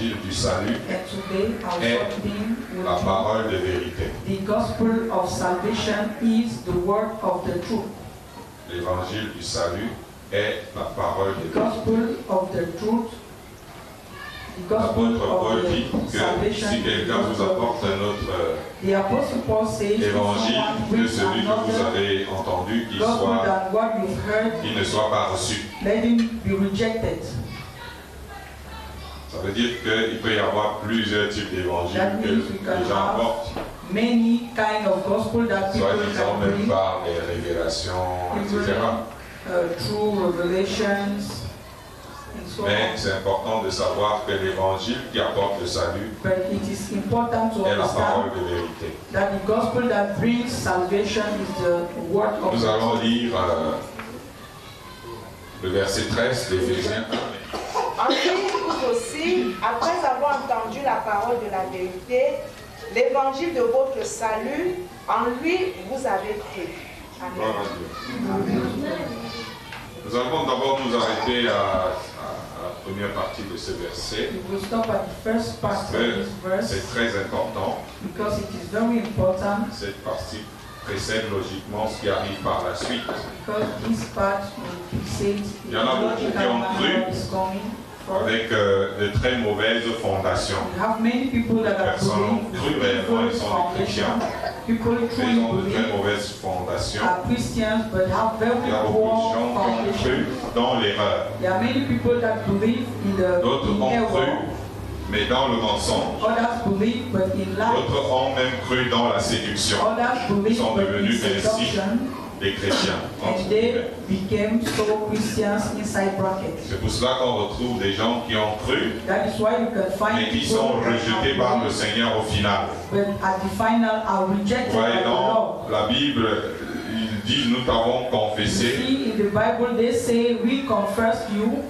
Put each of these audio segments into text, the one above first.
l'évangile du salut est la parole de vérité. The gospel of salvation is the word of the truth. L'évangile du salut est la parole de The gospel of the truth. The gospel L'apôtre Paul of dit the que salvation. si quelqu'un vous apporte un autre The apostle Paul says, if évangile someone que brings celui que vous another avez entendu, gospel than what you've heard, qu'il ne soit pas reçu. let him be rejected. Ça veut dire qu'il peut y avoir plusieurs types d'évangiles That que means we can les gens have portent, many kind of gospel that people soi-disant can même bring, par des révélations, etc. true revelations, and so Mais on. c'est important de savoir que l'évangile qui apporte le salut But it is important to est la parole understand de vérité. that the gospel that brings salvation is the word of Nous the allons truth. lire le verset 13 d'Éphésiens 1. Ensuite, vous aussi, après avoir entendu la parole de la vérité, l'évangile de votre salut, en lui vous avez cru. Gloire Amen. à Dieu. Nous allons d'abord nous arrêter à la première partie de ce verset. We will stop at the first part Parce of que this verse c'est très important. because it is very important, Cette partie précède logiquement ce qui arrive par la suite. because this part will say Il y en a beaucoup qui ont cru is coming first. avec de très mauvaises fondations. We have many people that are Personnes crues believing réellement, ils sont des chrétiens, People mais truly ils ont de très believe mauvaises fondations. are Christians but have very Il y a beaucoup de poor gens qui ont foundation. cru dans l'erreur. There are many people that believe in the D'autres in ont cru, error. mais dans le mensonge. Others believe but in lies. D'autres ont même cru dans la séduction. Others believe sont but in devenus ainsi seduction. Des chrétiens. entre And they guillemets. became so Christians inside brackets. C'est pour cela qu'on retrouve des gens qui ont cru, That is why you can find mais qui people sont that rejetés have par le believed, Seigneur au final. but at the final are rejected Vous voyez, by the dans Lord. la Bible, ils disent nous t'avons You confessé, see, in the Bible they say, we confess you.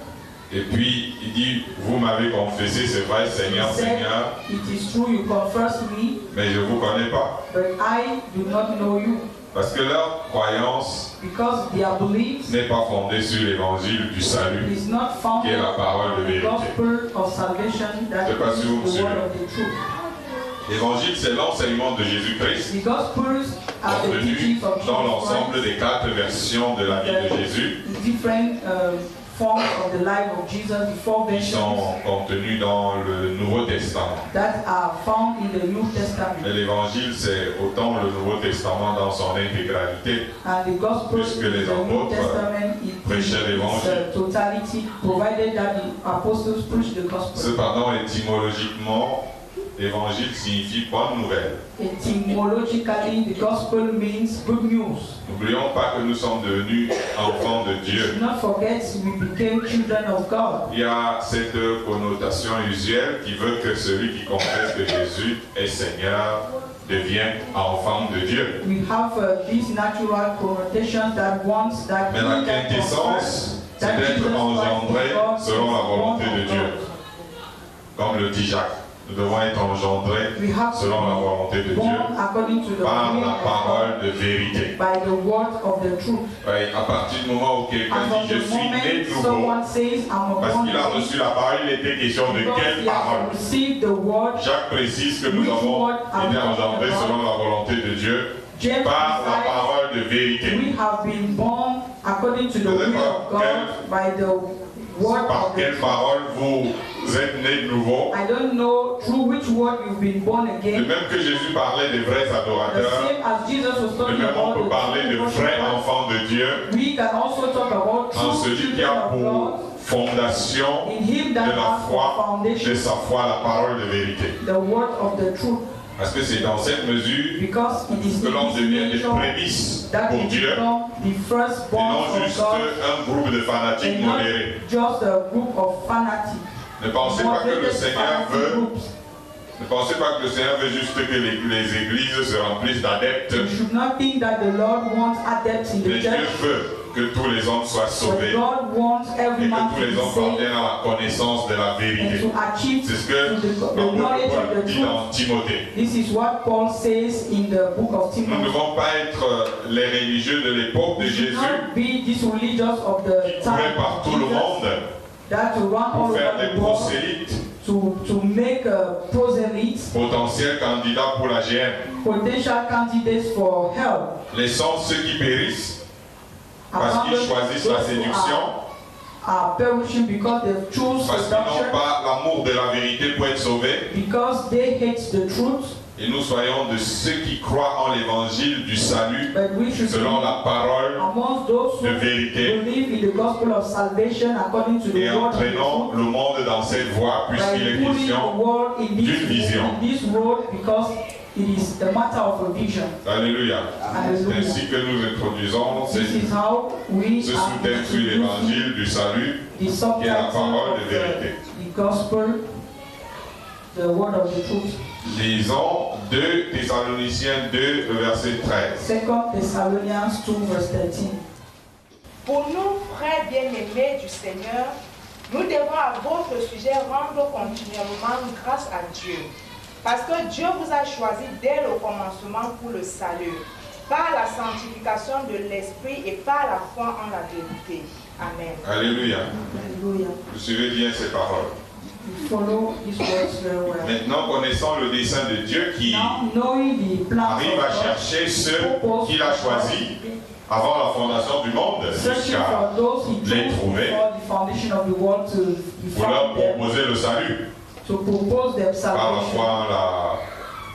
et puis il dit vous m'avez confessé, c'est vrai, Seigneur, He said, Seigneur, it is true you confess me, mais je ne vous connais pas. but I do not know you. Parce que leur croyance Because their beliefs n'est pas fondée sur l'évangile du salut, is not qui founded est la parole de on the vérité. gospel of salvation that Je sais pas si vous me is the suivez. word of the truth. L'évangile, c'est l'enseignement de Jésus-Christ, The gospels are the contenu teachings of dans Jesus l'ensemble Christ, des 4 versions de la vie de Jésus, the different forms of the life of Jesus, the four qui versions sont contenus dans le Nouveau Testament. that are found in the New Et Testament. l'évangile, c'est autant le Nouveau Testament dans son intégralité, And the gospel Puisque in les the New apôtres Testament prêchaient is l'évangile. totality, provided that the apostles preach the gospel. Cependant, étymologiquement, l'évangile signifie bonne nouvelle. Etymologically, the gospel means good news. N'oublions pas que nous sommes devenus enfants de Dieu. Do not forget we became children of God. Il y a cette connotation usuelle qui veut que celui qui confesse que Jésus est Seigneur devienne enfant de Dieu. We have this natural connotation that wants that Mais la he that quintessence, confesses c'est that d'être Jesus Christ engendré is God selon la is volonté born de of Dieu. God. Comme le dit Jacques, nous devons être engendrés We have to selon la volonté de be Dieu born according to the par will la of parole God, de vérité. by the word of the truth. Oui, à partir du moment où quelqu'un And from dit je the suis né moment de nouveau, someone says I'm a parce born qu'il a again, reçu la parole, il était question de because quelle he has parole? received the word, Jacques précise que nous Which avons word are we été talking engendrés about? selon la volonté de Dieu James par la decides parole de vérité. we have been born according to the Vous savez will of pas God by the word Par of the quelle truth. parole vous êtes né de nouveau? I don't know through which word you've been born De again. même que Jésus parlait des vrais The adorateurs, same as Jesus was de talking même on about peut parler de the true vrais worshippers, enfants de Dieu we can also talk about en true celui qui children a of pour God fondation in Him de that la has foi, for de foundation sa foi, la parole de vérité. the word of the truth, Parce que c'est dans cette mesure because it is que l'on in devient des this nature prémices that pour we Dieu, become the et firstborn non of juste God un groupe de fanatiques and not modérés. just a group of fanatics. Ne pensez pas que le Moderated Seigneur fanatic veut, groups. ne pensez pas que le Seigneur veut juste que les églises se remplissent d'adeptes, You should not think that the Lord wants adepts in the mais Dieu church, veut que tous les hommes soient but sauvés God wants et every que man tous to les be hommes saved parviennent à la connaissance de la and vérité. to achieve C'est ce que the l'apôtre knowledge of Paul the dit truth. dans Timothée. This is what Paul says in the book of Nous ne Timothy. devons pas être les religieux de l'époque de We should Jésus not be these religious of qui the couraient time par of tout le Jesus monde that to run all pour faire over des the world, prosélytes, to make proselytes, potentiels candidats pour la GM. potential candidates for help. Laissons ceux qui périssent parce qu'ils choisissent la séduction, are perishing because they choose parce qu'ils n'ont seduction, pas l'amour de la vérité pour être sauvés. because they hate the truth. Et nous soyons de ceux qui croient en l'évangile du salut But we should selon be la parole amongst those de who vérité believe in the gospel of salvation according to the et word of the entraînons truth. le monde dans cette voie By puisqu'il est putting the question world in d'une vision. this road, because it is the matter of a vision. Alléluia. C'est Hallelujah. ainsi que nous introduisons This is how we ce are sous-thème sur introducing l'évangile du salut the qui est la subtitle parole of de vérité. the gospel, the word of the truth. Lisons 2 Thessaloniciens 2, le verset 13. 2 Thessalonians 2 verse 13. Pour nous, frères bien-aimés du Seigneur, nous devons à votre sujet rendre continuellement grâce à Dieu. Parce que Dieu vous a choisi dès le commencement pour le salut, par la sanctification de l'Esprit et par la foi en la vérité. Amen. Alléluia. Hallelujah. Vous suivez bien ces paroles. We follow these words very well. Maintenant, connaissant le dessein de Dieu qui Now, knowing the plans arrive of à God, chercher ceux qu'il a choisis avant la fondation du monde searching jusqu'à for those he les chose trouver before the foundation of the world to pour leur find them, proposer le salut to propose them par la salvation foi en la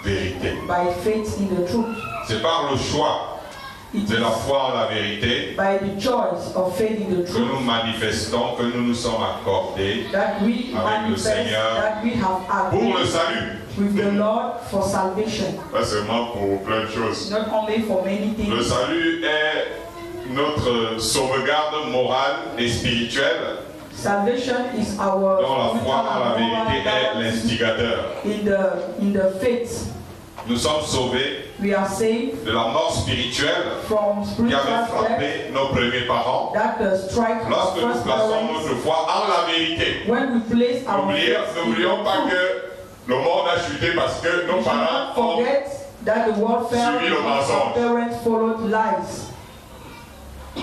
vérité. by faith in the truth. C'est par le choix It de la is foi en la vérité by the choice of faith in the que nous truth manifestons que nous nous sommes accordés that we avec le manifest Seigneur that we have pour le agreed salut. with the Lord for salvation, Pas seulement pour plein de choses. not only for many Le things. salut est notre sauvegarde morale et spirituelle Salvation is our dont la foi en la spiritual and vérité est moral l'instigateur. in the faith. Nous sommes sauvés We are saved de la mort spirituelle from qui avait spiritual death frappé nos premiers parents that strike our lorsque nous first plaçons parents. notre foi en la vérité. When we place our N'oublions pas que le monde a chuté parce que nos we should parents not ont forget that the world fell suivi le because mensonge. our parents followed lies.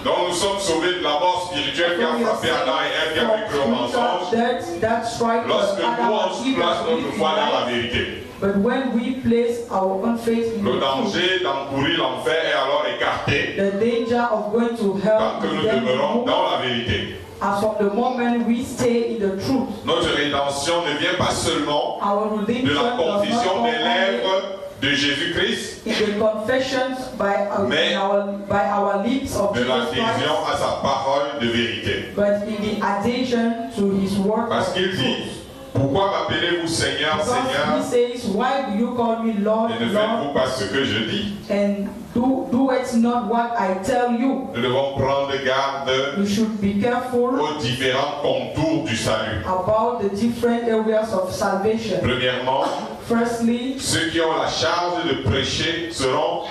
Donc nous sommes sauvés de la mort spirituelle qui a So we are frappé Adam et Ève qui a saved vécu le from mensonge spiritual death that strike lorsque Adam nous and on Eve place and notre believe in foi dans la lies. vérité. But when we place our own faith in Le the truth, danger d'encourir l'enfer est alors écarté the danger of going to hell tant que is nous then demeurons removed. dans la vérité. As from the moment we stay in the truth, Notre rédemption ne vient pas seulement our de redemption la does not confession come des only lèvres de Jésus-Christ, in the confessions by Mais our lips of de Jesus l'adhésion Christ, à sa parole de vérité. but in the adhesion to His word Parce of qu'il dit, truth. pourquoi m'appelez-vous Seigneur, Because Seigneur, He says, "Why do you call me Lord, et ne Lord, faites-vous pas ce que je dis?" and do it not what I tell you?" Nous devons prendre garde You should be careful aux différents contours du salut. about the different areas of salvation. Premièrement, Firstly, ceux qui ont la charge de prêcher seront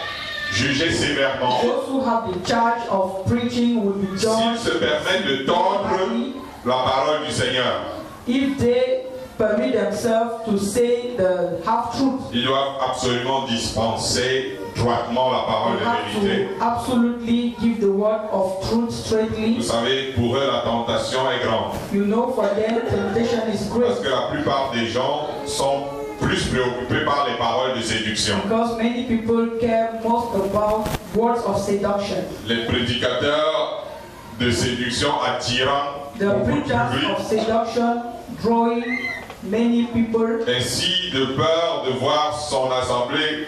jugés sévèrement those who have the charge of preaching will be s'ils judged se permettent de tordre la parole du Seigneur. if they permit themselves to say the half-truth. Ils doivent absolument dispenser droitement la parole They de have vérité. to absolutely give the word of truth straightly. Vous savez, pour eux, la tentation est grande. You know, for them, temptation is great Parce que la plupart des gens sont plus préoccupés par les paroles de séduction. because many people care most about words of seduction. Les prédicateurs de séduction attirant The beaucoup de preachers public. of seduction drawing many people, Ainsi, de peur de voir son assemblée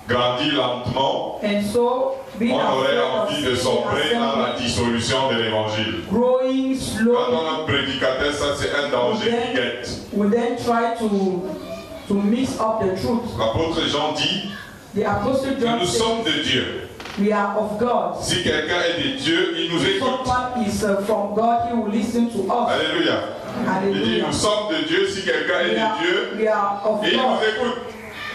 grandir lentement, and so being on aurait afraid of envie de seeing sombrer dans la assembly dissolution de l'évangile. growing Quand slowly, on a un prédicateur, ça c'est un danger qui guette. we then try to mix up the truth. L'apôtre Jean dit The Apostle que John nous says, sommes de Dieu. we are of God. Si quelqu'un est de Dieu, il nous If écoute. someone is from God, he will listen to us. Alléluia. Il dit, Hallelujah. nous sommes de Dieu. Si quelqu'un est de Dieu, We are of et il nous God. écoute.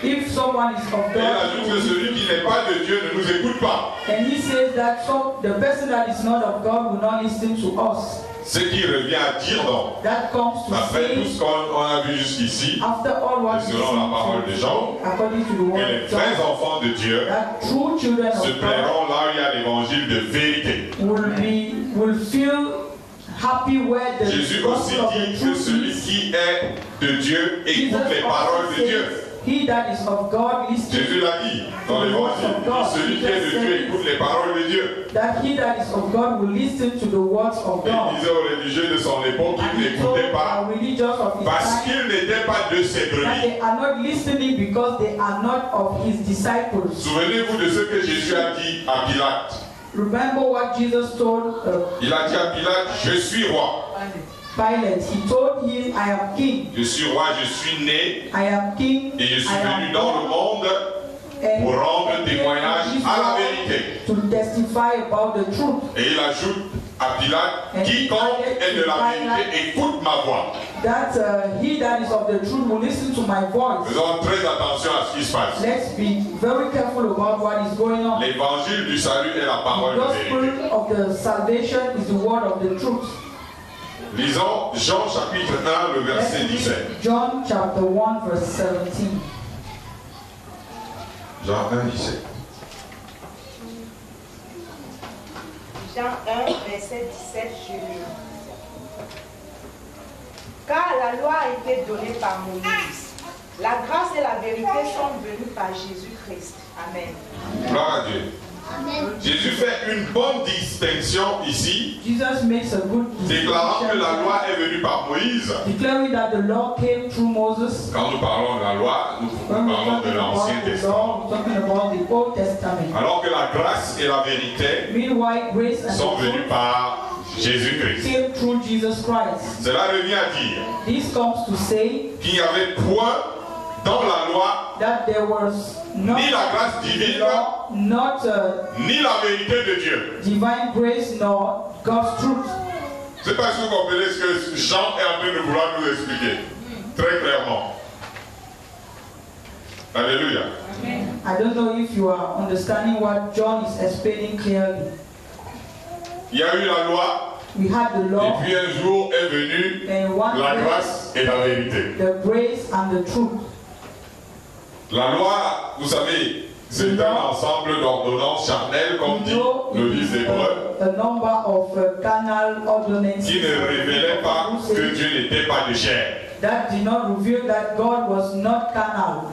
If someone is of Et il God, ajoute he que will celui listen. qui n'est pas de Dieu ne nous écoute pas. And he says that the person that is not of God will not listen to us. Ce qui revient à dire donc, That comes to après tout say, ce qu'on a vu jusqu'ici, after all what Et we selon la parole de listen Jean, to, according to the que word les of vrais God, enfants de Dieu that true children se of God plairont là où il y a l'évangile de vérité. will feel happy where the Jésus aussi gospel of dit the que truth celui is. qui est de Dieu écoute Jesus les paroles also de Dieu. says, he that is of God listens. Jésus l'a dit dans l'évangile. Il dit, celui qui est de Dieu écoute les paroles de Dieu. That he that is of God will listen to the words of Et il God. disait aux religieux de son époque And qu'ils he told n'écoutaient pas our religious of his parce time qu'ils n'étaient pas de ses that brebis. they are not listening because they are not of his disciples. Souvenez-vous de ce que Jésus a dit à Pilate. Remember what Jesus told Il a dit à Pilate, je suis roi. Pilate. He told him, I am king. Je suis roi, je suis né I am king. et je suis I am venu dans le monde and pour rendre témoignage à la vérité. to testify about the truth. Et il ajoute à Pilate, quiconque est de la vérité écoute ma voix. That he that is of the truth will listen to my voice. Faisons très attention à ce qui se passe. Let's be very careful about what is going on. L'évangile du salut est la parole The de vérité. gospel of the salvation is the word of the truth. Lisons Jean chapitre 1, le Let's verset 17. read John chapter 1 verse 17. Jean 1, 17. Jean 1, verset 17, je lis. Car la loi a été donnée par Moïse. La grâce et la vérité sont venues par Jésus-Christ. Amen. Gloire à Dieu. Jésus fait une bonne distinction ici, Jesus makes a good déclarant que la distinction, loi est venue par Moïse. declaring that the law came through Moses. Quand nous parlons de la loi, nous When we're parlons de talking l'Ancien about the Testament. law, we're talking about the Old Testament. Alors que la grâce et la vérité Meanwhile, grace and sont the venues truth par Jésus-Christ. came through Jesus Christ. Cela revient à dire This comes to say qu'il n'y avait point dans la loi that there was not ni la grâce divine, law, not ni la vérité de Dieu. divine grace, nor God's truth. Je ne sais pas si vous comprenez ce que Jean est en train de vouloir nous expliquer. Très clairement. Alléluia. I don't know if you are understanding what John is explaining clearly. Il y a eu la loi, We had the et law, puis un jour est venue and one la grace, grâce et la vérité. the grace and the truth. La loi, vous savez, c'est un ensemble d'ordonnances charnelles, comme We dit know le it livre is d'Hébreux, a number of carnal ordinances qui ne révélaient pas que Dieu n'était pas de chair. that did not reveal that God was not carnal.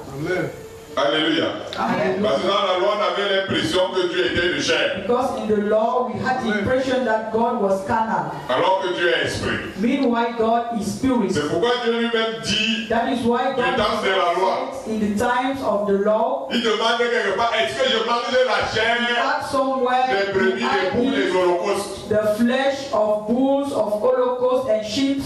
Alléluia. Hallelujah. Parce que dans la loi, on avait l'impression que Dieu était de chair, Because in the law we had the impression that God was carnal. alors que Dieu est esprit. Meanwhile, God is spirit. C'est pourquoi Dieu lui-même dit, That is why Du temps de la loi. God in the times of the law, il demande quelque part, est-ce que je mangeais la he chair had somewhere des brebis, des I boucs, des eat holocaustes? the flesh of bulls, of holocaust and sheep.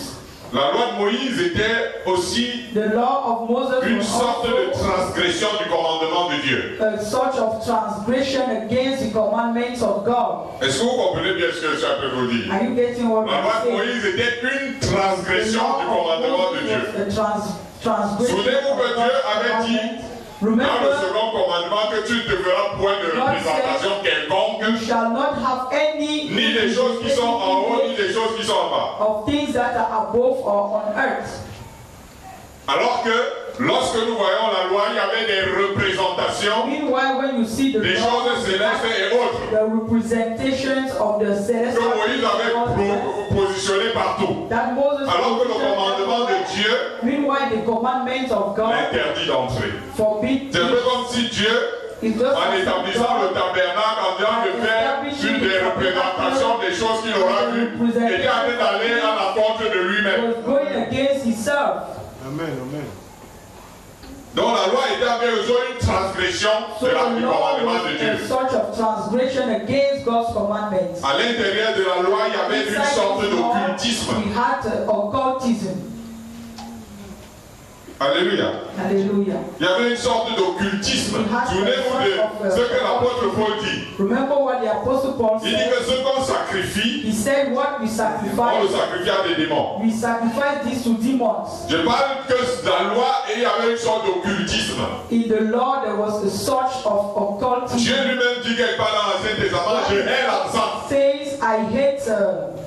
La loi de Moïse était aussi The law of Moses une was sorte de also transgression du commandement de Dieu. a sort of transgression against the commandments of God. Est-ce que vous comprenez bien ce que je suis en train de vous dire? Are you getting what La loi I'm de saying? Moïse était une The transgression law du of commandement de Moses Dieu. was a transgression Souvenez-vous que of Dieu God's avait dit commandment. dans le Remember, second commandement que tu ne te feras point de représentation quelconque, you shall not have any ni des choses qui sont en haut, ni des choses qui sont en bas. of things that are above or on earth. Alors que lorsque nous voyons la loi, il y avait des représentations Meanwhile, when you see the des law, choses célestes et autres the representations of the que celestial Moïse avait positionnées partout. that Moses Alors que le positioned commandement de everywhere. Dieu Meanwhile, the commandments of God l'interdit d'entrer. forbid C'est un peu it. comme si Dieu, It's just en as établissant le God tabernacle, en disant de faire une des représentations des choses qu'il aura vues, était en train d'aller à la contre de lui-même. was going against himself. Amen, amen. Donc la loi était en quelque sorte une transgression So de the du law commandement was de a Dieu. sort of transgression against God's commandments. À l'intérieur de la loi, il y avait une Inside sorte the law, d'occultisme. we had occultism. Alléluia. Hallelujah. Il y avait une sorte d'occultisme. Souvenez-vous de ce que l'apôtre Paul dit. Remember what the Apostle Paul Il dit said? que ce qu'on sacrifie, He said, what we on le sacrifice, sacrifie à des démons. we sacrifice this to demons. Je parle que la loi, et il y avait une sorte d'occultisme. In the law, there was a sort of occultism. Dieu lui-même dit quelque part dans l'Ancien Testament, je hais l'encens. Says, I hate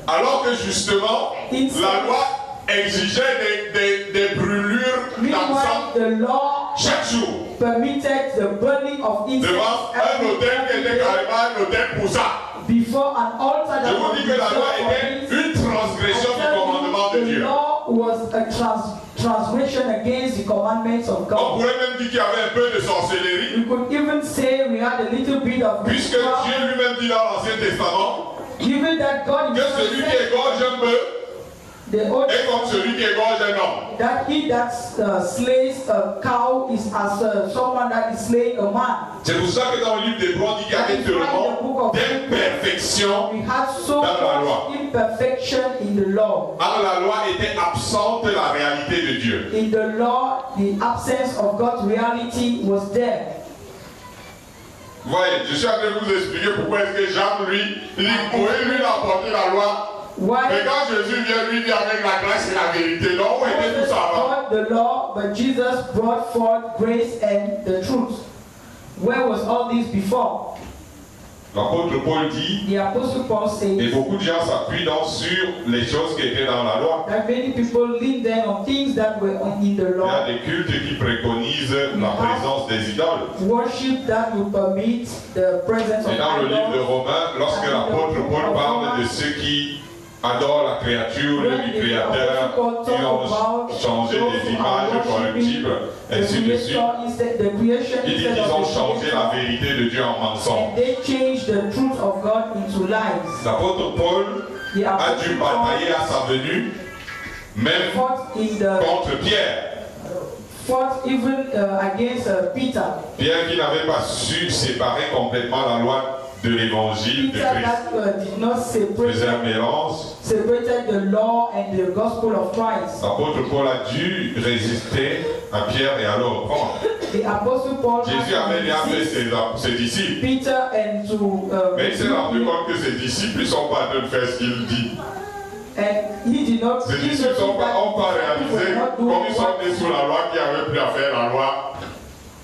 Alors que justement, la loi exigeait des brûlures d'encens meanwhile, the law chaque jour. permitted the burning of incense Devant un autel qui était carrément un autel pour ça. before an altar Je that vous was dis que la loi reserved for était this. une transgression du commandement de The Dieu. law was a transgression against the commandments of On God. pourrait même dire qu'il y avait un peu de sorcellerie, We could even say we had a little bit of puisque witchcraft, Dieu lui-même dit dans l'Ancien Testament given that God que himself celui qui said égorge un bœuf the old est comme celui qui égorge un homme. that he that slays a cow is as someone that is slaying a man. C'est pour ça que dans le livre des Hébreux, on dit qu'il y avait tellement d'imperfections We had so dans la loi. much imperfection in the law. Alors la loi était absente de la réalité de Dieu. In the law, the absence of God's reality was there. Vous voyez, je suis en train de vous expliquer pourquoi est-ce que Jean, lui, lui il a apporté la loi. Why Mais quand Jésus vient, lui dit avec la grâce et la vérité, donc où était tout Moses ça avant? brought the law, but Jesus brought forth grace and the truth. Where was all this before? L'apôtre Paul dit, The Apostle Paul et says beaucoup de gens s'appuient donc sur les choses qui étaient dans la loi. that many people lean then on things that were in the Il y a law, des cultes qui préconisent la présence des idoles. worship that would permit the presence of Et dans le livre de idols. Romains, lorsque l'apôtre Paul parle de ceux qui adorent la créature, le Créateur, qui ont changé des images corruptibles, ainsi de suite, il dit qu'ils ont changé la vérité de Dieu en mensonge. And they changed the truth of God into lies. L'apôtre Paul The a Apostle dû Paul batailler à sa venue, même fought in the contre Pierre. fought even against Peter. Pierre qui n'avait pas su séparer complètement la loi de l'évangile de Peter Christ. that did not Faisait un mélange. separated the law and the gospel of Christ. L'apôtre Paul a dû résister à Pierre et à le reprendre. The Apostle Paul Jésus avait bien fait ses disciples. Peter and to Mais il s'est rendu compte que ses disciples ne sont pas en train de faire ce qu'il dit. and he did not Ses disciples n'ont pas réalisé, comme ils sont nés sous la loi, qu'il n'y avait plus à faire la loi.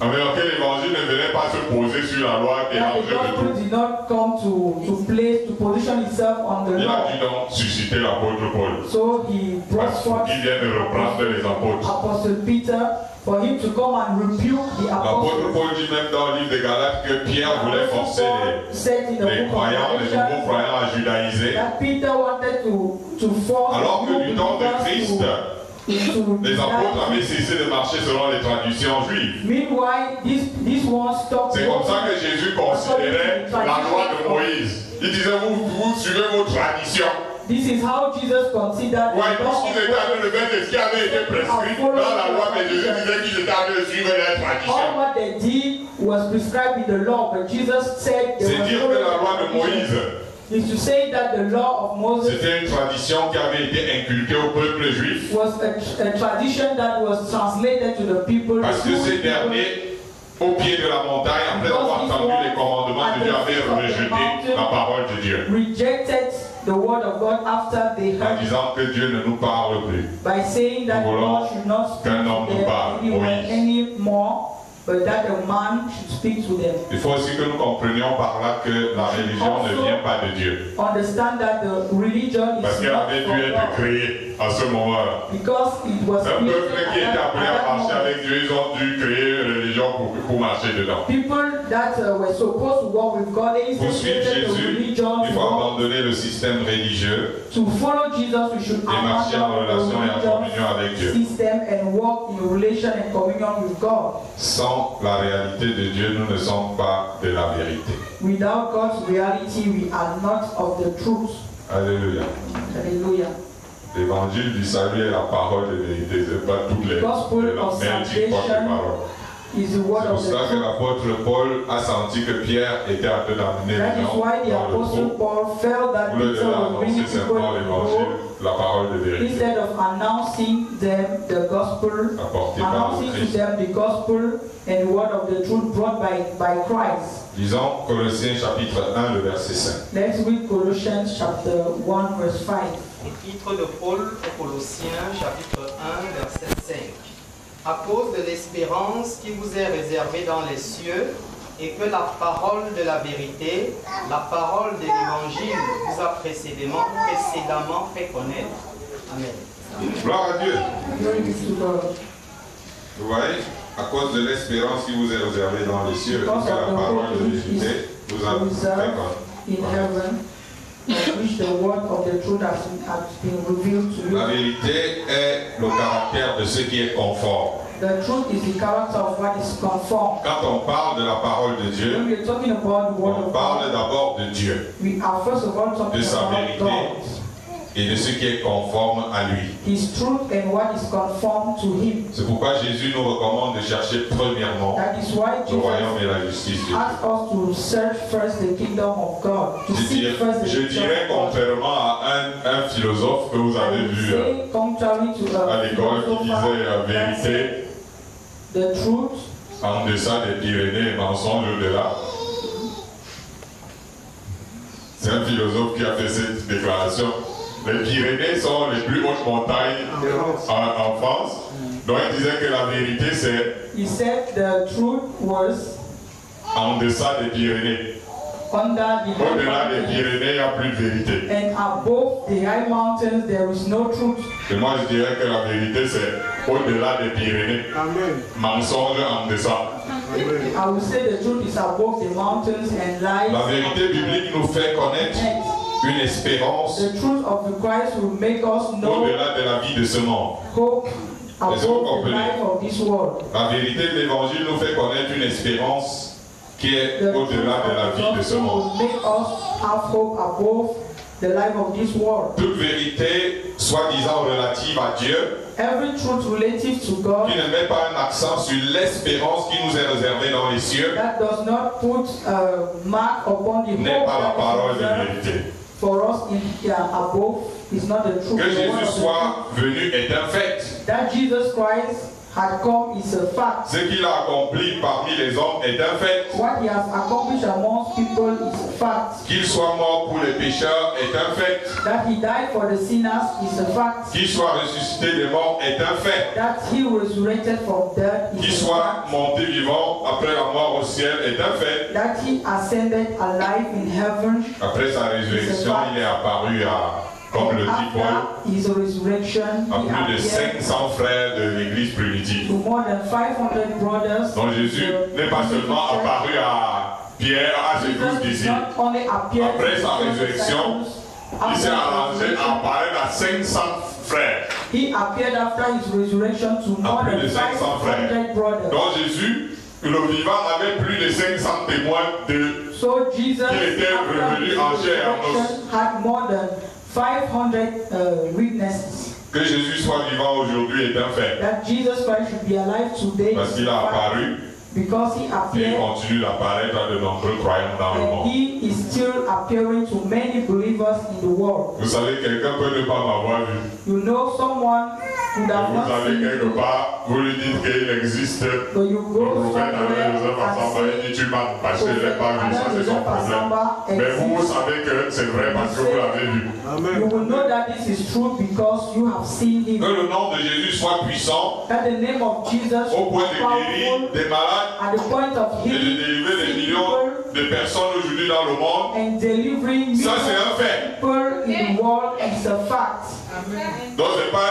Mais que l'évangile ne venait pas se poser sur la loi et that the manger de gospel tout. did not come to position itself on the Il a law. dû donc susciter l'apôtre Paul. So he brought forth Il vient de reprendre les apôtres. Apostle Peter for him to come and rebuke the L'apôtre apostles. Paul dit même dans le livre de Galates que Pierre voulait forcer Said in the les book of croyants, les nouveaux Galatians, croyants à judaïser. that Peter wanted to force Alors que new du temps de believers Christ, to les apôtres Judaism. avaient cessé de marcher selon les traditions juives. Meanwhile, this one stopped. C'est comme ça que Jésus considérait la loi de Moïse. Il disait, vous suivez vos traditions. This is how Jesus considered Ouais, the law puisqu'ils étaient en train de faire ce qui avait été prescrit dans la loi, mais Jésus disait qu'ils étaient en train de suivre les All traditions. what they did was prescribed in the law, but Jesus said they C'est were dire que la loi de following the Moïse, is to say that the law of Moses c'était une tradition qui avait été inculquée au peuple juif. was a tradition that was translated to the people. Parce que ces derniers, au pied de la montagne, après avoir entendu les commandements de Dieu, avaient rejeté la parole de Dieu. Rejected the word of God after they En heard it, disant que Dieu ne nous parle plus. by saying that Nous voulons God should not speak qu'un homme to nous them parle, Moïse. anymore, but that a man should speak to them. Il faut aussi que nous comprenions par là que la religion ne vient pas de Dieu. Understand that the religion Parce is qu'elle not avait from dû être God, créée à ce moment-là. because it was Un created peuple qui était at appelé à that marcher moment. avec Dieu, ils ont dû créer une religion pour marcher dedans. People that were supposed to walk with God, they Pour suivre created a Jésus, religion il to faut walk. abandonner le système religieux To follow Jesus, we should et marcher en abandon relation et en the communion avec Dieu. religious system and walk in relation and communion with God. Sans la réalité de Dieu, nous ne sommes pas de la vérité. Without God's reality, we are not of the truth. Alléluia. Hallelujah. L'évangile du salut est la parole de vérité, ce n'est pas toutes les Gospel of multiples porte salvation parole. is the word C'est pour of the cela que truth. l'apôtre Paul a senti que Pierre était en train d'amener That les is gens why the dans le Apostle trou. Paul felt that Au lieu de Peter leur was annoncer bringing people simplement in the l'évangile, road. la parole de vérité, Instead of announcing them the gospel, apportée par le announcing to Christ. them the gospel and the word of the truth brought by Christ. Lisons Colossiens chapitre 1, le verset 5. Let's read Colossians chapter 1 verse 5. Épître de Paul aux Colossiens, chapitre 1, verset 5. À cause de l'espérance qui vous est réservée dans les cieux, et que la parole de la vérité, la parole de l'évangile vous a précédemment fait connaître. Amen. Gloire à Dieu. Glory be to God. Vous voyez, à cause de l'espérance qui vous est réservée dans les cieux, et que la parole de vérité vous a fait in connaître. heaven. which the word of the truth has been revealed to you. La vérité est le caractère de ce qui est conforme. The truth is the character of what is conformed. Quand on parle de la parole de Dieu, When we are talking about the word on of parle God, d'abord de Dieu, we are first of all talking de sa about vérité God, et de ce qui est conforme à lui. His truth and what is conformed to Him. C'est pourquoi Jésus nous recommande de chercher premièrement That is why le royaume et Jesus la justice de Dieu. asks us to search first the kingdom of God, to seek first the Je kingdom dirais of God. contrairement à un philosophe que vous avez vu Say, contrary to à l'école qui disait vérité the truth en deçà des Pyrénées et mensonge au-delà. C'est un philosophe qui a fait cette déclaration. Les Pyrénées sont les plus hautes montagnes en France. Donc il disait que la vérité c'est He said the truth was en deçà des Pyrénées. under the high Au-delà des mountains, Pyrénées, il n'y a plus de vérité. and above the high mountains there is no truth. Et moi je dirais que la vérité c'est au-delà des Pyrénées. Amen. Mensonge en deçà. I will say the truth is above the mountains and lies. La vérité biblique nous fait connaître une espérance The truth of the Christ will make us know au-delà de la vie de ce monde. hope above Est-ce que vous the comprenez? life of this world. La vérité de l'évangile nous fait connaître une espérance qui est The truth au-delà de la of vie the de ce gospel monde. will make us have hope above the life of this world. Toute vérité, soi-disant relative à Dieu, Every truth relative to God qui ne met pas un accent sur l'espérance qui nous est réservée dans les cieux, that does not put a mark upon the n'est hope pas la that parole is de reserved vérité. for us in above is not the truth. Que The word Jésus of the soit venu est un fait. truth. That Jesus Christ had come is a fact. Ce qu'il a accompli parmi les hommes est un fait. What he has accomplished amongst people is a fact. Qu'il soit mort pour les pécheurs est un fait. That he died for the sinners is a fact. Qu'il soit ressuscité des morts est un fait. That he resurrected from death Qu'il is a soit fact. monté vivant après la mort au ciel est un fait. That he ascended alive in heaven. Après sa résurrection, il est apparu à, comme le dit Paul, After his resurrection, à he plus de appeared 500 frères de l'église primitive. to more than 500 brothers. Donc Jésus n'est pas seulement apparu à Pierre, à ses 12 Jesus disciples. not only appeared Après to sa the résurrection, disciples, il s'est after his arrangé à resurrection, apparaître à 500 frères. he appeared after his resurrection to more plus than de 500 frères. 500 brothers. Donc Jésus, le vivant, avait plus de 500 témoins de... So Jesus, Il était after revenu his en chair et en os. resurrection, had more than 500 witnesses. Que Jésus soit vivant aujourd'hui est un fait. That Jesus Christ should be alive today Parce qu'il a apparu because he et il appeared continue d'apparaître à de nombreux croyants dans le and monde. he is still appearing to many believers in the world. Vous savez, quelqu'un peut ne pas m'avoir vu. You know someone could Et have vous not allez seen quelque you, part, vous lui dites qu'il existe. but you Le go prophète somewhere André Joseph and Assamba, il say, dit tu m'as parce que je ne l'ai pas vu, ça c'est son problème. Mais vous, vous savez que c'est vrai parce que vous l'avez vu. you will know that this is true because you have seen Que him. le nom de Jésus soit puissant That the name of Jesus au point is de guérir powerful des malades at the point of et de healing délivrer des sick millions people de personnes aujourd'hui dans le monde. and delivering Ça c'est millions un fait. of people in the world is a fact. Donc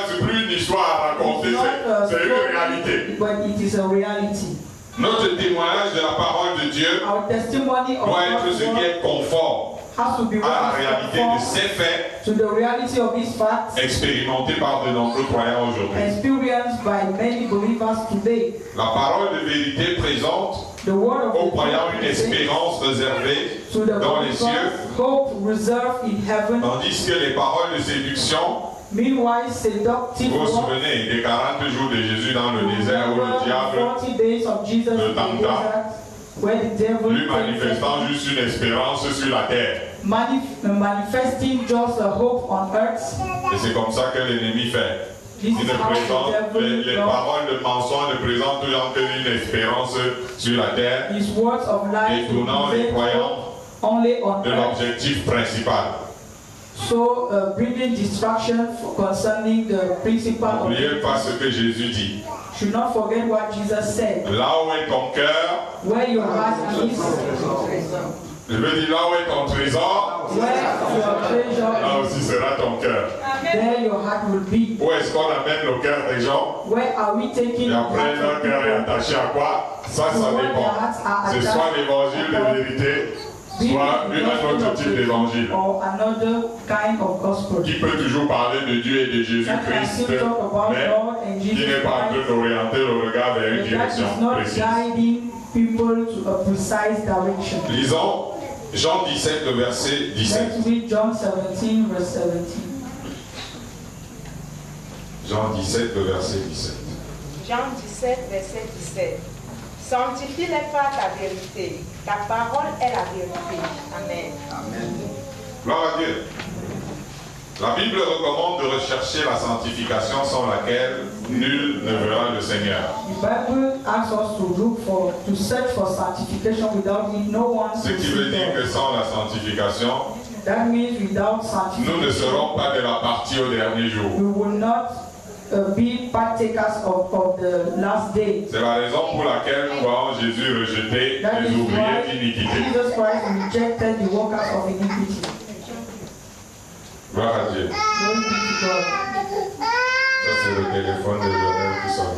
c'est plus une histoire à raconter, It's not a c'est une réalité. story, but it is a reality. Notre témoignage de la parole de Dieu Our testimony of doit être God's ce qui word est conforme has to be à la what réalité is de conformed ces faits to the reality of these facts expérimentés par de nombreux croyants aujourd'hui. experienced by many believers today. La parole de vérité présente The word of aux the croyants truth une presents espérance réservée to the dans les cieux, believers hope reserved in heaven. tandis que les paroles de séduction, Meanwhile, seductive vous vous words. souvenez des 40 jours de Jésus dans le désert où le diable, 40 days of Jesus in the tenta, desert, where the devil lui manifestant juste une espérance sur la terre. manifesting just a hope on earth. Et c'est comme ça que l'ennemi fait. This Il is ne how présente, the devil les does. paroles de mensonge ne présentent toujours qu'une espérance sur la terre, His words of life détournant les croyants only on de earth. l'objectif principal. So bringing distraction concerning the principle of N'oubliez pas ce que Jésus dit. should not forget what Jesus said. Là où est ton cœur, Where your heart is, je veux dire là où est ton trésor, where your là treasure aussi sera ton cœur. is, there your heart will be. Où est-ce qu'on amène le cœur des gens? Where are we taking Et the après, hearts leur of cœur est people? attaché à quoi? Ça dépend. C'est soit l'évangile de vérité, soit un autre type d'évangile qui peut toujours parler de Dieu et de Jésus-Christ, mais qui n'est pas en train d'orienter le regard vers une direction précise. Lisons Jean 17, le verset 17. Jean 17, le verset 17. Jean 17, verset 17. Sanctifie-les par ta vérité. Ta parole est la vérité. Amen. Amen. Gloire à Dieu. La Bible recommande de rechercher la sanctification sans laquelle nul ne verra le Seigneur. Ce qui veut dire que sans la sanctification, nous ne serons pas de la partie au dernier jour. Be partakers of the last day. C'est la raison pour laquelle nous voyons Jésus rejeter les ouvriers d'iniquité. Jesus Christ rejected the workers of iniquity. Gloire à Dieu. Ça c'est le téléphone de Lionel qui sonne.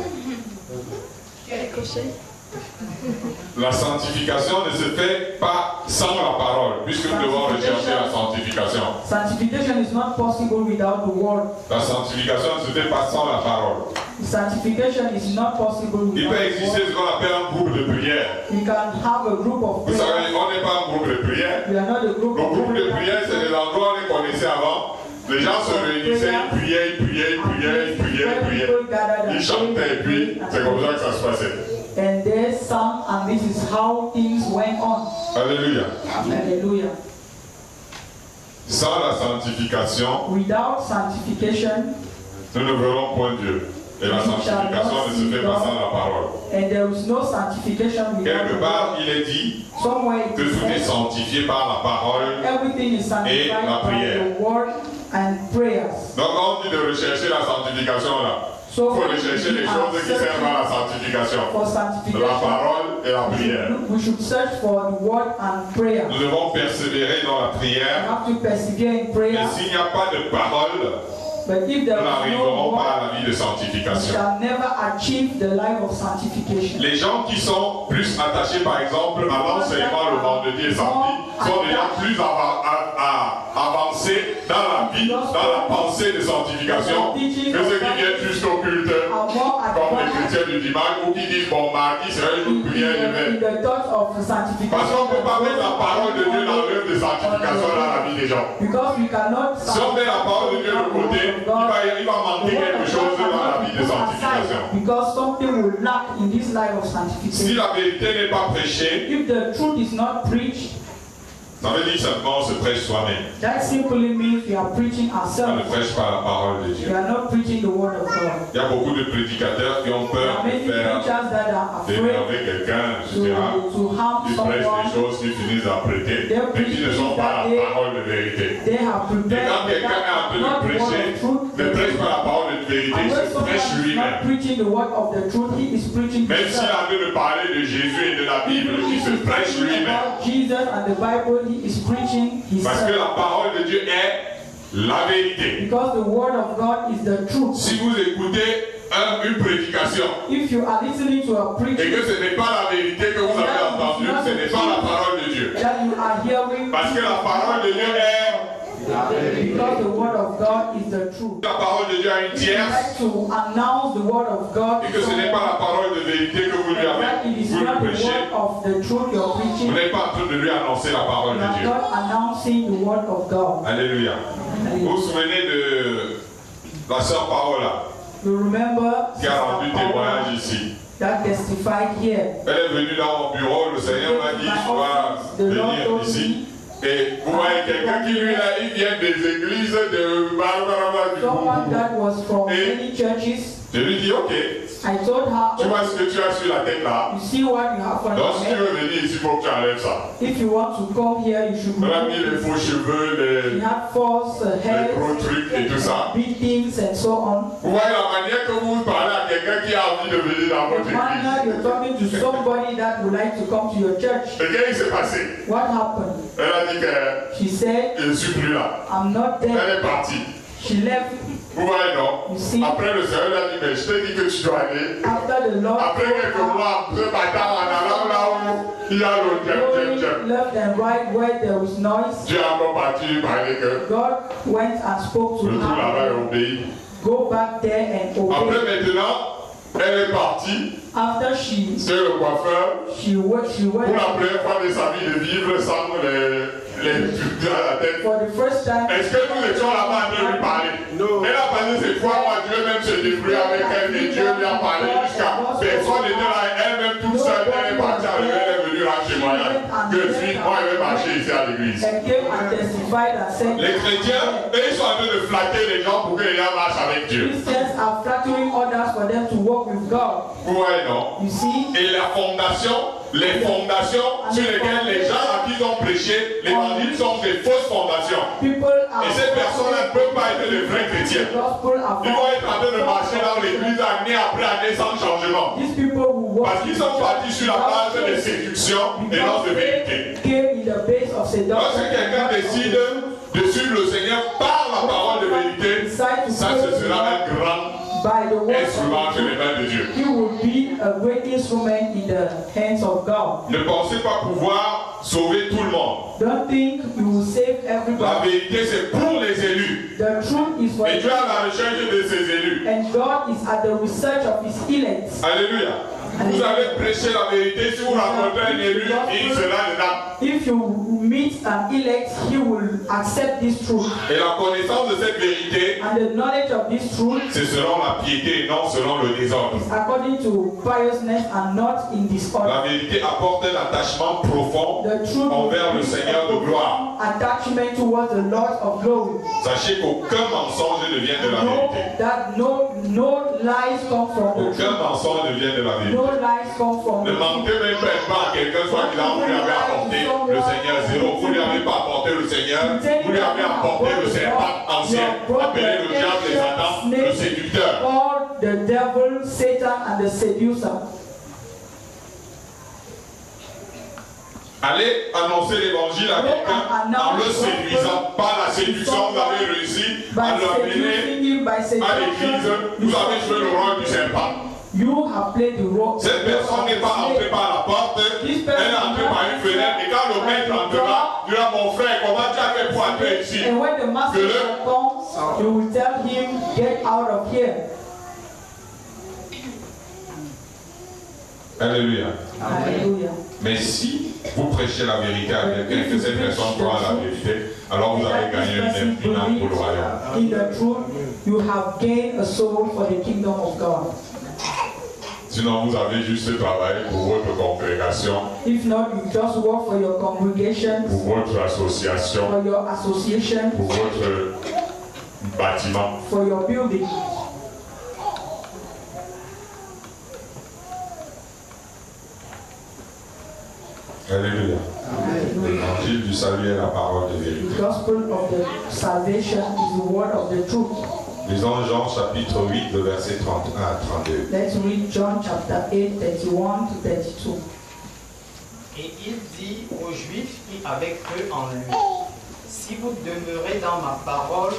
La sanctification ne se fait pas sans la parole, puisque nous devons rechercher la sanctification. Sanctification is not possible without the word. La sanctification ne se fait pas sans la parole. Sanctification is not possible without. Il peut exister ce qu'on appelle un groupe de prière. You can have a group of. Vous savez, on n'est pas un groupe de prière. We are not a group. Le groupe de prière, c'est des endroits où on les connaissait avant. Les gens se réunissaient, ils priaient. Ils chantaient et puis c'est comme ça que ça se passait. And they sang, and this is how things went on. Alléluia. Hallelujah. Sans la sanctification, without sanctification, nous ne verrons point Dieu. Et la sanctification ne se fait pas sans la parole. And there is no sanctification without quelque part, il est dit que tout est sanctifié par la parole et la prière. Donc on dit de rechercher la sanctification là. Il faut rechercher les choses qui servent à la sanctification. La parole et la prière. Nous devons persévérer dans la prière. Et s'il n'y a pas de parole, nous n'arriverons pas à la vie de sanctification. Les gens qui sont plus attachés, par exemple, à l'enseignement le vendredi et samedi, sont déjà plus avancés dans la vie, dans la pensée de sanctification, que ceux qui viennent juste au culte, comme les chrétiens du dimanche, ou qui disent, bon, mardi, c'est un jour de prière, je vais. Parce qu'on ne peut pas mettre la parole de Dieu dans l'œuvre de sanctification dans la vie des gens. Si on met la parole de Dieu de côté, il va manquer quelque chose dans la vie de sanctification. Si la vérité n'est pas prêchée, ça veut dire simplement on se prêche soi-même. On ne prêche pas la parole de Dieu. Il y a beaucoup de prédicateurs qui ont peur d'énerver quelqu'un, etc. Ils prêchent des choses qui finissent à prêter, mais qui ne sont pas la parole de vérité. Et quand quelqu'un est en train de prêcher, ne prêche pas la parole de vérité, il se prêche lui-même. Même s'il a envie de parler de Jésus et de la Bible, il se prêche lui-même. Parce que la parole de Dieu est la vérité. Si vous écoutez une prédication et que ce n'est pas la vérité que vous avez entendue, ce n'est pas la parole de Dieu. Parce que la parole de Dieu est because the word of God is the truth. La parole de Dieu a une tierce. To announce the word of God. Et que ce n'est pas la parole de vérité que vous lui avez prêché. Vous n'êtes pas en train de lui annoncer la parole de Dieu. Alléluia. Vous vous souvenez de la sœur Paola qui a rendu témoignage ici. Elle est venue dans mon bureau, le Seigneur m'a dit tu vas venir ici. Et vous voyez quelqu'un qui lui là, il vient des églises de et je lui dis ok. Tu vois ce que tu as sur la tête là. Donc si tu veux venir ici, il faut que tu enlèves ça. On a mis les faux cheveux, les gros trucs et tout ça. Vous voyez la manière que vous parlez à quelqu'un qui a envie de venir dans votre église. Et qu'est-ce qui s'est passé? Elle a dit que je ne suis plus là. Elle est partie. Vous voyez, non? Après, le Seigneur lui a dit, mais je t'ai dit que tu dois aller. Après quelques mois, après bâtard, en allant là où il y a le left and right where there was noise. Dieu a pas parti parler que. God went and spoke to her. Go back there and obey. Après maintenant, elle est partie. After she, c'est le coiffeur. Pour la première fois de sa vie de vivre sans les trucs à la tête. Est-ce que nous étions là-bas en train de lui parler? Non. Elle a passé cette fois, moi Dieu même se débrouille avec elle et Dieu lui a parlé jusqu'à personne n'était là, elle-même toute seule, elle est partie avec elle, elle est venue là chez moi. Que suis moi, je vais marcher ici à l'église. Les chrétiens, ils sont en train de flatter les gens pour que les gens marchent avec Dieu. Vous voyez, non? Et la fondation, les fondations sur lesquelles les gens à qui ils ont prêché, l'évangile sont des fausses fondations. Et ces personnes-là ne peuvent pas être de vrais chrétiens. Ils vont être en train de marcher dans l'église année après année sans changement. Parce qu'ils sont partis sur la base de séduction et non de vérité. Lorsque quelqu'un décide de suivre le Seigneur par la parole de vérité, ça ce sera un grand instrument dans les mains de Dieu. Ne pensez pas pouvoir sauver tout le monde. La vérité c'est pour les élus. Et Dieu a la recherche de ses élus. Alléluia. Vous avez prêché la vérité, si vous rencontrez un élu, il sera dedans. If you meet an elect, he will accept this truth. Et la connaissance de cette vérité, and the knowledge of this truth, c'est selon la piété et non selon le désordre. Is according to piousness and not in disorder. La vérité apporte un attachement profond envers le Seigneur de gloire. Attachment towards the Lord of glory. Sachez qu'aucun mensonge ne vient de la vérité. That no lies come from the truth. Aucun mensonge ne vient de la vérité. No lies come from ne mentez même pas à quelqu'un, soit qu'il a vous lui avez apporté le Seigneur zéro. Vous ne lui avez pas apporté le Seigneur, vous lui avez apporté le serpent ancien, appelé le diable et Satan, le séducteur. Or the devil, Satan and the seducer. Allez annoncer l'évangile à quelqu'un en le séduisant. Par la séduction, vous avez réussi à l'amener à l'église. Vous avez joué le rôle du serpent. Cette personne n'est pas entrée par la porte, elle est entrée par une fenêtre. Et quand le maître entrera, il dira, mon frère, comment tu as fait pour entrer ici? And when the master comes, you will tell him, get out of here. Alléluia. Alléluia. Mais si vous prêchez la vérité à quelqu'un et que cette personne croit la vérité, alors vous avez gagné une âme pour le royaume. In the truth, you have gained a soul for the kingdom of God. Sinon, vous avez juste travaillé pour votre congrégation. If not, you just work for your congregation. Pour votre association. For your association. Pour votre bâtiment. For your building. Alléluia. L'évangile du salut est la parole de vérité. The gospel of the salvation is the word of the truth. Lisons Jean chapitre 8, le verset 31 à 32. Let's read John chapter 8, 31 to 32. Et il dit aux Juifs qui avaient cru en lui, si vous demeurez dans ma parole,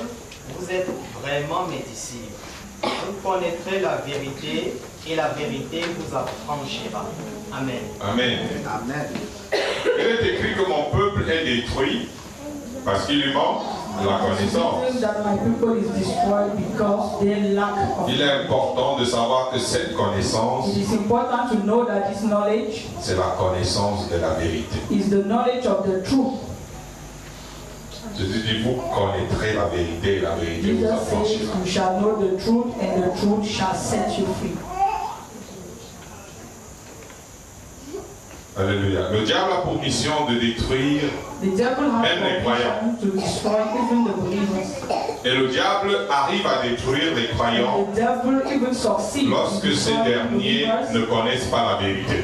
vous êtes vraiment mes disciples. Vous connaîtrez la vérité et la vérité vous affranchira. Amen. Amen. Amen. Il est écrit que mon peuple est détruit parce qu'il lui manque la connaissance. Il est important de savoir que cette connaissance, c'est la connaissance de la vérité. Jésus dit, vous connaîtrez la vérité et la vérité vous affranchira. Alléluia. Le diable a pour mission de détruire même les croyants. Et le diable arrive à détruire les croyants lorsque ces derniers ne connaissent pas la vérité.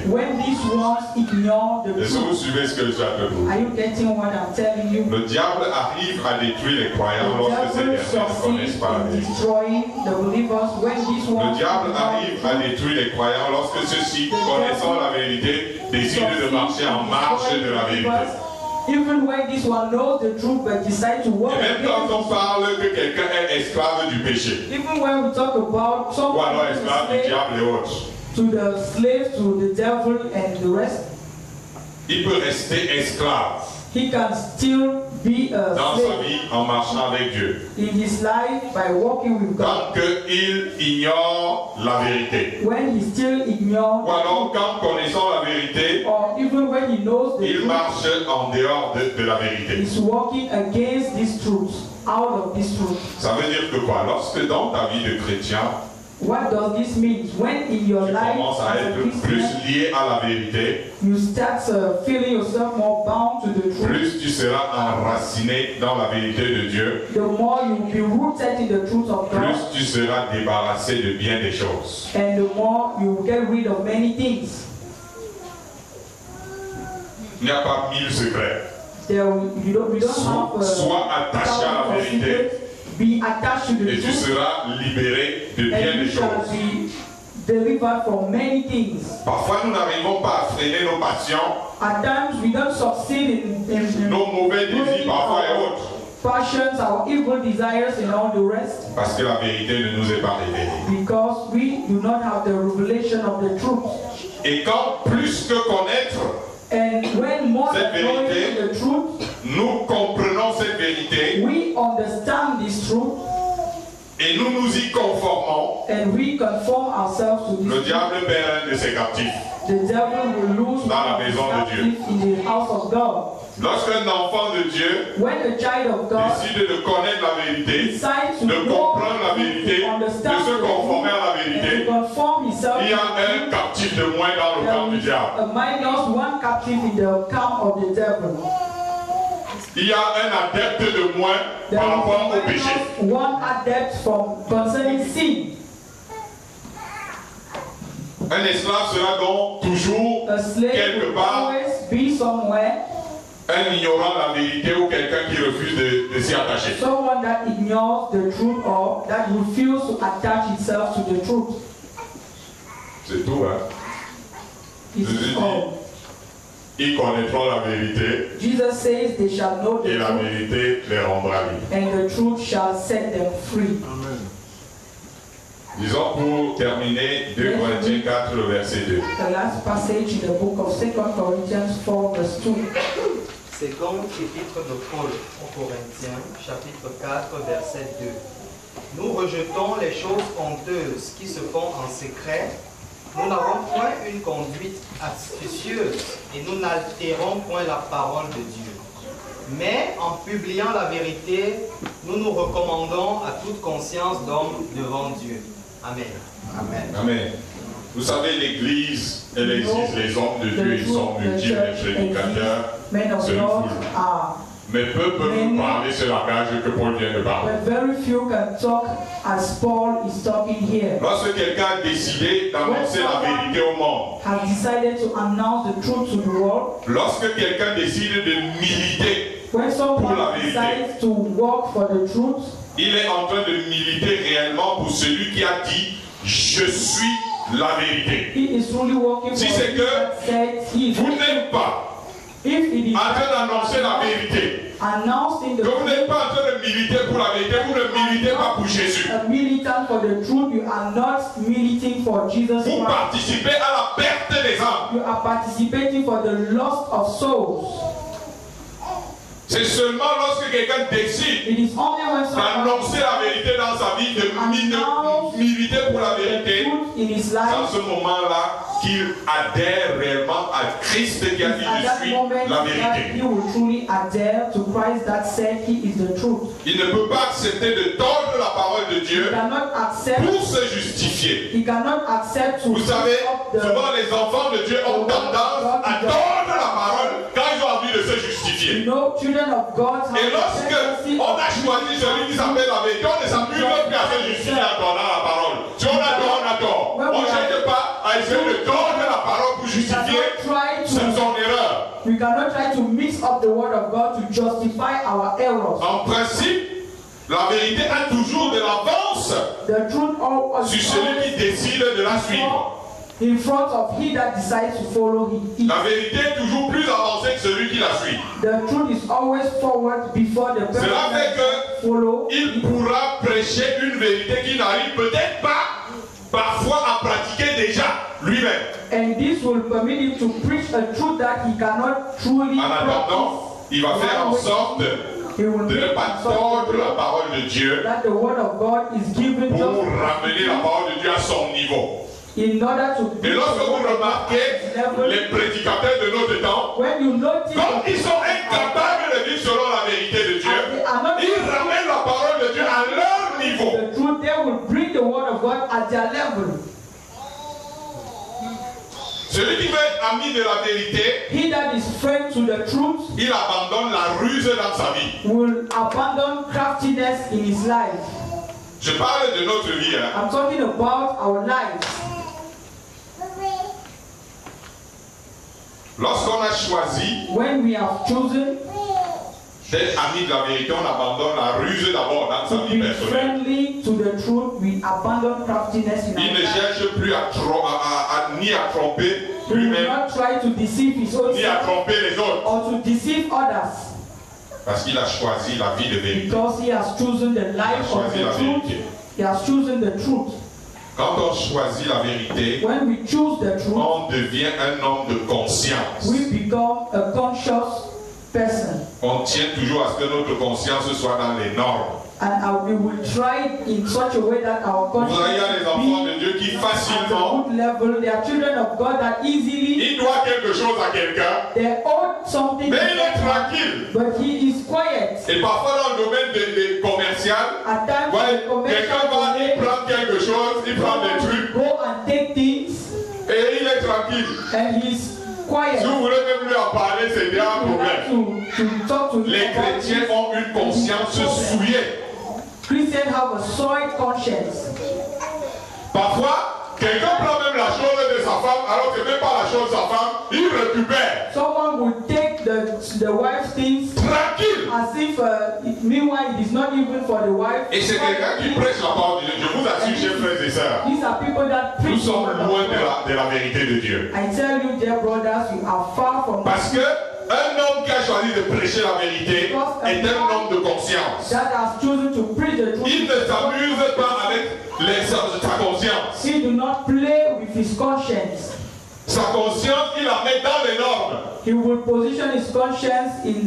Est-ce que vous suivez ce que je suis en train de vous dire? Le diable arrive à détruire les croyants lorsque ces derniers ne connaissent pas la vérité. Le diable arrive à détruire les croyants lorsque ceux-ci, connaissant la vérité, décident de marcher en marge de la vérité. Even when this one knows the truth but decides to walk Et même quand on parle que quelqu'un est esclave du péché, even when we talk about ou someone alors who is esclave du slave diable et autres, to the slave, to the devil and the rest, il peut rester esclave he can still be a dans sa slave vie en marchant avec Dieu. in his life by walking with Tant God. qu'il ignore la vérité. When he still ignores, Ou alors quand connaissant la vérité, or even when he knows the il truth, marche en dehors de la vérité. he's walking against these truths, out of this truth. Ça veut dire que quoi? Lorsque dans ta vie de chrétien, What does this mean? When in your tu life commences à as a être plus Christian, lié à la vérité, you start feeling yourself more bound to the truth, plus tu seras enraciné dans la vérité de Dieu, the more you will be rooted in the truth of God, plus tu seras débarrassé de bien des choses. and the more you will get rid of many things. Il n'y a pas 1000 secrets. We don't have Sois attaché à la vérité secrets. Be attached to the et tu truth, seras libéré de bien and des you shall choses. be delivered from many things. Parfois, nous n'arrivons pas à freiner nos passions, At times we don't succeed in nos mauvais désirs parfois et autres, passions, our evil desires, and all the rest, parce que la vérité ne nous est pas révélée. because we do not have the revelation of the truth. Et quand plus que connaître, And when more Cette than knowing vérité, the truth, nous comprenons cette vérité we understand this truth et nous nous y conformons, and we conform ourselves to le this truth, diable perd un de ses captifs. the devil will lose Dans la one of his maison de Dieu. captives in the house of God. Lorsqu'un enfant de Dieu When a child of God décide de connaître la vérité, decides to de know, comprendre la vérité, to de understand se the conformer à la truth, and vérité, to conform himself il y a to the un truth, captif de moins dans le camp du there is diable. a minus one captive in the camp of the devil. Il y a un adepte de moins There par is rapport a au péché. minus one adept from concerning sin. Un esclave sera donc toujours A slave quelque will part always be somewhere, un ignorant de la vérité ou quelqu'un qui refuse de s'y attacher. someone that ignores the truth or that refuses to attach itself to the truth. C'est tout, hein? This is all. Ils connaîtront la vérité Jesus says they shall know the et la truth, vérité les rendra libres. and the truth shall set them free. Disons pour terminer 2 Corinthiens 4, le verset 2. The last passage in the book of 2 Corinthians 4 verse 2. Seconde épître de Paul aux Corinthiens, chapitre 4, verset 2. Nous rejetons les choses honteuses qui se font en secret. Nous n'avons point une conduite astucieuse et nous n'altérons point la parole de Dieu. Mais en publiant la vérité, nous nous recommandons à toute conscience d'homme devant Dieu. Amen. Amen. Amen. Vous savez, l'Église, elle existe, les hommes de Dieu, ils sont multiples, les prédicateurs, Men of c'est une God foule. are, Mais peu peuvent nous parler ce langage que Paul vient de parler. but very few can talk as Paul is talking here. Lorsque quelqu'un a décidé d'annoncer la vérité au monde, Have decided to announce the truth to the world. lorsque quelqu'un décide de militer, When Pour la someone vérité. decides to work for the truth, il est en train de militer réellement pour celui qui a dit « Je suis la vérité he is truly working Si for c'est he que that said he ». is. Vous n'êtes pas If it is en train d'annoncer la vérité, announcing que the vous n'êtes pas en train de militer pour la vérité, vous ne militez pas pour Jésus. a militant for the truth, you are not militing for Jesus Vous Christ. participez à la perte des âmes. You are participating for the loss of souls. C'est seulement lorsque quelqu'un décide It is only when someone d'annoncer la vérité dans sa vie, de militer pour la the vérité, truth in his c'est à life. ce moment-là qu'il adhère réellement à Christ qui a dit At « Je that suis moment la that vérité he will truly adhere to Christ that said he is the truth. ». Il ne peut pas accepter de tordre la parole de He Dieu cannot accept. pour se justifier. He cannot accept to Vous savez, up the souvent les enfants de Dieu ont tendance à tordre la parole quand ils ont envie de se justifier. You know, children of God have Et the lorsque tendency on a of choisi celui qui s'appelle la vérité, on ne s'amuse même plus à se justifier en tordant la parole. Si on a tort, on a tort. On ne cherche pas à essayer de tordre la parole pour we justifier cannot try son to erreur. we cannot try to mix up the word of God to justify our errors. En principe, la vérité a toujours de l'avance The truth sur celui qui décide de la suivre. in front of he that decides to follow him. La vérité est toujours plus avancée que celui qui la suit. The truth is always forward before the person Cela fait that follow. qu'il pourra prêcher une vérité qu'il n'arrive peut-être pas parfois à pratiquer déjà lui-même. And this will permit him to preach a truth that he cannot truly En attendant, il va faire en sorte de ne pas tordre la parole de Dieu that the word of God is given pour just ramener la parole de Dieu à son niveau. in order to Et lorsque vous remarquez les prédicateurs de notre temps, when you notice comme ils sont incapables de vivre selon la vérité de Dieu, ils ramènent la parole de Dieu à leur niveau. the truth, they will bring the word of God at their level. Celui qui veut être ami de la vérité, He that is friend to the truth il abandonne la ruse dans sa vie. will abandon craftiness in his life. Je parle de notre vie. Hein. I'm talking about our lives. Lorsqu'on a choisi When we have chosen d'être ami de la vérité, on abandonne la ruse d'abord dans sa to vie be personnelle. friendly to the truth, we abandon craftiness in Il our ne life. cherche plus ni à tromper He will lui-même, not try to deceive his own ni à self tromper les autres. or to deceive others, Parce qu'il a choisi la vie de vérité. because he has chosen the life of choisi la the truth. vérité. He has chosen the truth. Quand on choisit la vérité, When we choose the truth, on devient un homme de conscience. we become a conscious person. On tient toujours à ce que notre conscience soit dans les normes. And we will try in such a way that our Vous voyez, il y a des enfants conscience de Dieu qui be at facilement, a good level. They are children of God that easily il doit quelque chose à quelqu'un, they owe something, mais il est to someone, tranquille. but he is quiet. Et parfois dans le domaine de commercial, At times, ouais, the commercial quelqu'un va, il domain, prend quelque chose, il prend des trucs, go and take things, et il est tranquille. and he's quiet. Si vous voulez même lui en parler, c'est déjà un problème. To talk to him Les about chrétiens this. ont une conscience souillée. Christians have a soiled conscience. Parfois, quelqu'un prend même la chose de sa femme, alors que même pas la chose de sa femme, il récupère. Someone would take the wife's things Tranquille. as if, meanwhile, it is not even for the wife. Et c'est quelqu'un qui prêche la parole de Dieu. Je vous assure, chers frères et sœurs, These are people that nous preach. sommes loin de la vérité de Dieu. I tell you, dear brothers, you are far from Parce que un homme qui a choisi de prêcher la vérité est un homme de conscience. that has chosen to preach the truth. Il ne s'amuse pas avec sa conscience. He do not play with his conscience. Sa conscience, il la met dans les normes. He will position his conscience in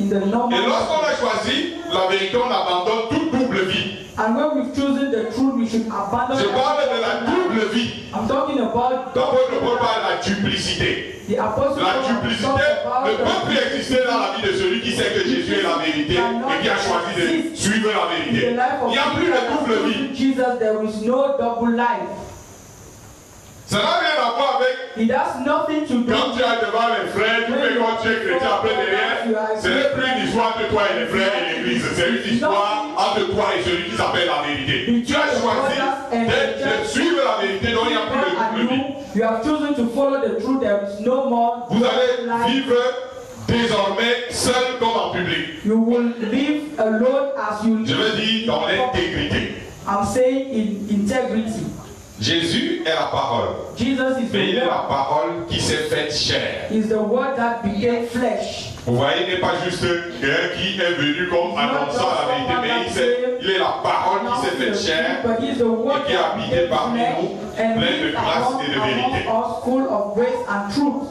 the normal. Et lorsqu'on a choisi la vérité, on abandonne toute double vie. And when we've chosen the truth, we should abandon. Je parle de la double vie. I'm talking about L'apôtre Paul parle de la duplicité. the apostle. La Paul duplicité talks about ne peut plus exister dans la vie de celui qui sait que Jésus est la vérité et qui a choisi de suivre la In the vérité. life of Il n'y a plus de double vie. Jesus, there is no double life. Ça n'a rien à voir avec It has nothing to do. quand tu es devant les frères, tu fais quand tu es chrétien après derrière. Ce n'est plus une histoire de toi et les frères et l'église. C'est une histoire entre toi et celui qui s'appelle la vérité. Tu as choisi de suivre la vérité, donc il n'y a plus de double vie. You have chosen to follow the truth. There is no more. Vous allez life. vivre désormais seul comme en public. You will live alone as you live. Je veux dire dans l'intégrité. I'm saying in integrity. Jésus est la parole. Jesus is Mais il the est la word. parole qui s'est faite chair. Is the word that became flesh. Vous voyez, il n'est pas juste quelqu'un qui est venu comme annonçant la vérité, mais il est la parole qui s'est faite chair But he is the word et qui a habité parmi flesh nous, and plein de lives grâce et de vérité. among us, full of grace and truth.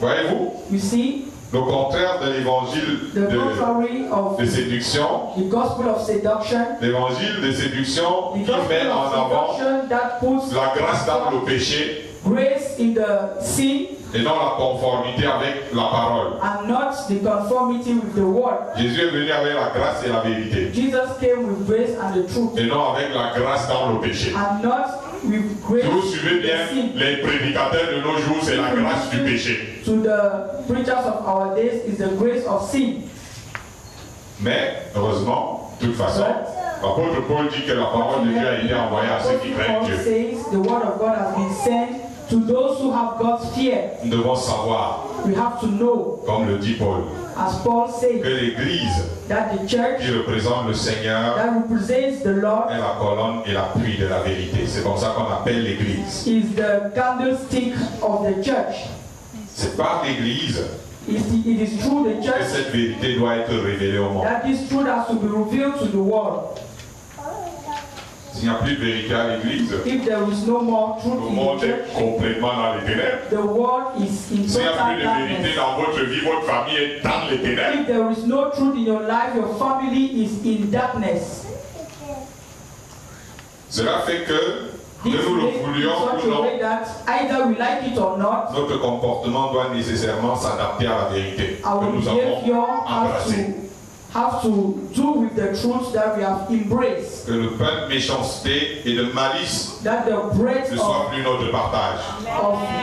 Voyez-vous, You see, le contraire de l'évangile the contrary of de séduction, the gospel of seduction, l'évangile de séduction the qui met gospel en of avant seduction that puts la grâce dans le péché grace in the sin et non la conformité avec la parole. and not the conformity with the word. Jésus est venu avec la grâce et la vérité Jesus came with grace and the truth, et non avec la grâce dans le péché. and not with grace Si vous suivez bien, and sin. les prédicateurs de nos jours, c'est la grâce du péché. To the preachers of our days is the grace of sin. Mais, heureusement, de toute façon, l'apôtre Paul dit que la parole de Dieu a été envoyée à ceux qui craignent Paul Dieu. says the word of God has been sent to those who have God's fear. Nous devons savoir, We have to know, comme le dit Paul, as Paul que says, l'Église that the church qui représente le Seigneur that represents the Lord est la colonne et l'appui de la vérité. C'est comme ça qu'on appelle l'Église. is the candlestick of the church. C'est par l'Église it is through the que church cette vérité doit être révélée au monde. that this truth has to be revealed to the world. S'il n'y a plus de vérité à l'Église, If there is no more le truth in monde the est church, complètement dans les ténèbres. the world is in S'il n'y a total plus de vérité darkness. dans votre vie, votre famille est dans les ténèbres. If there is no truth in your life, your family is in darkness. Cela fait que This nous le makes voulions such ou a non, way that either we like it or not, notre comportement doit nécessairement s'adapter à la vérité our que nous avons behavior embrassée. have to do with the truth that we have embraced. Que le pain de méchanceté et de malice That the bread ne soit plus notre partage.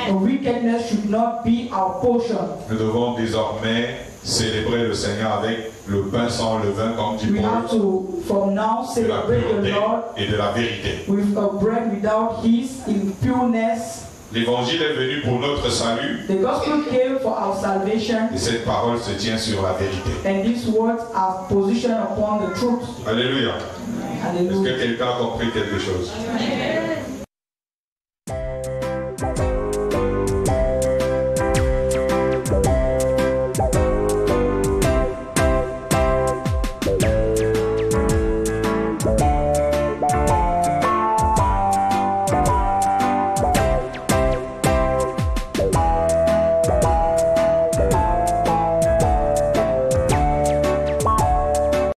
of wickedness should not be our portion. Nous devons désormais célébrer le Seigneur avec le pain sans levain, comme dit We have Paul, to, from now, de la celebrate the pureté Lord et de la vérité. with a bread without his impureness. L'évangile est venu pour notre salut The gospel came for our salvation, et cette parole se tient sur la vérité. and these words are positioned upon the truth. Alléluia. Est-ce Hallelujah. que quelqu'un a compris quelque chose?